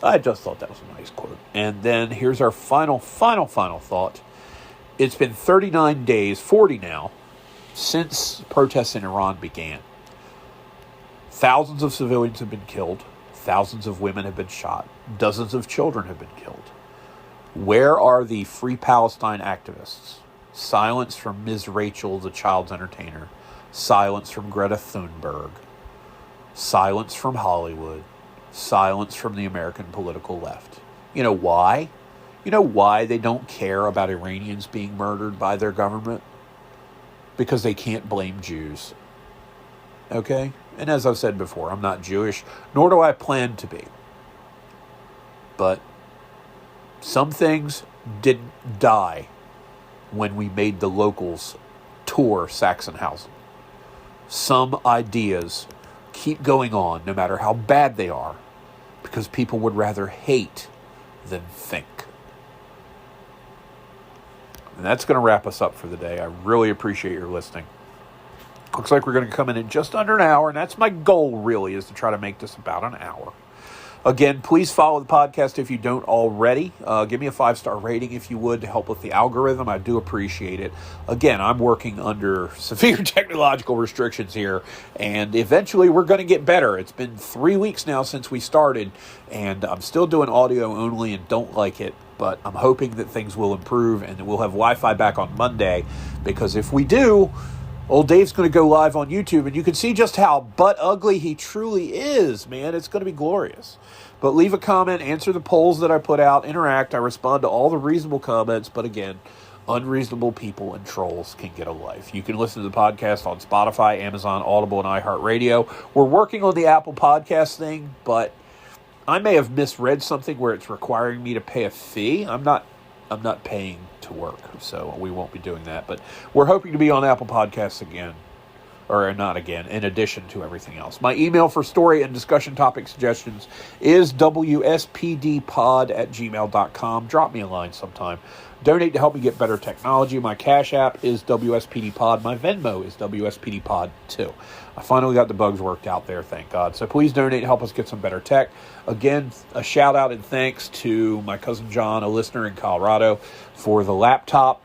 I just thought that was a nice quote. And then here's our final thought. It's been 39 days, 40 now, since protests in Iran began. Thousands of civilians have been killed. Thousands of women have been shot. Dozens of children have been killed. Where are the Free Palestine activists? Silence from Ms. Rachel, the child's entertainer. Silence from Greta Thunberg. Silence from Hollywood. Silence from the American political left. You know why? You know why they don't care about Iranians being murdered by their government? Because they can't blame Jews. Okay? And as I've said before, I'm not Jewish, nor do I plan to be. But some things didn't die when we made the locals tour Sachsenhausen. Some ideas keep going on no matter how bad they are, because people would rather hate than think. And that's going to wrap us up for the day. I really appreciate your listening. Looks like we're going to come in at just under an hour, and that's my goal, really, is to try to make this about an hour. Again, please follow the podcast if you don't already. Give me a 5-star rating if you would to help with the algorithm. I do appreciate it. Again, I'm working under severe technological restrictions here, and eventually we're going to get better. It's been 3 weeks now since we started, and I'm still doing audio only and don't like it, but I'm hoping that things will improve and that we'll have Wi-Fi back on Monday, because if we do, old Dave's going to go live on YouTube, and you can see just how butt ugly he truly is, man. It's going to be glorious. But leave a comment, answer the polls that I put out, interact. I respond to all the reasonable comments, but again, unreasonable people and trolls can get a life. You can listen to the podcast on Spotify, Amazon, Audible, and iHeartRadio. We're working on the Apple Podcast thing, but I may have misread something where it's requiring me to pay a fee. I'm not paying to work, so we won't be doing that. But we're hoping to be on Apple Podcasts again, or not again, in addition to everything else. My email for story and discussion topic suggestions is wspdpod@gmail.com. Drop me a line sometime. Donate to help me get better technology. My Cash App is WSPDPod. My Venmo is WSPDPod too. I finally got the bugs worked out there, thank God. So please donate to help us get some better tech. Again, a shout out and thanks to my cousin John, a listener in Colorado, for the laptop.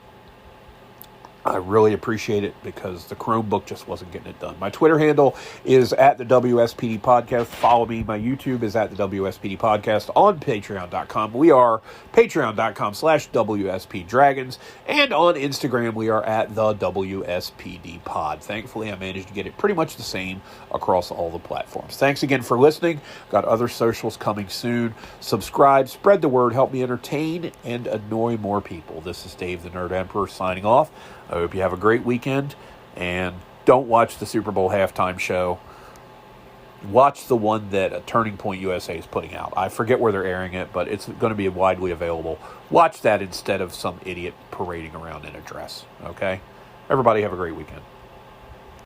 I really appreciate it because the Chromebook just wasn't getting it done. My Twitter handle is at the WSPD Podcast. Follow me. My YouTube is at the WSPD Podcast. On Patreon.com, we are Patreon.com/WSP Dragons. And on Instagram, we are at the WSPD Pod. Thankfully, I managed to get it pretty much the same across all the platforms. Thanks again for listening. Got other socials coming soon. Subscribe, spread the word, help me entertain and annoy more people. This is Dave the Nerd Emperor signing off. I hope you have a great weekend, and don't watch the Super Bowl halftime show. Watch the one that Turning Point USA is putting out. I forget where they're airing it, but it's going to be widely available. Watch that instead of some idiot parading around in a dress, okay? Everybody have a great weekend.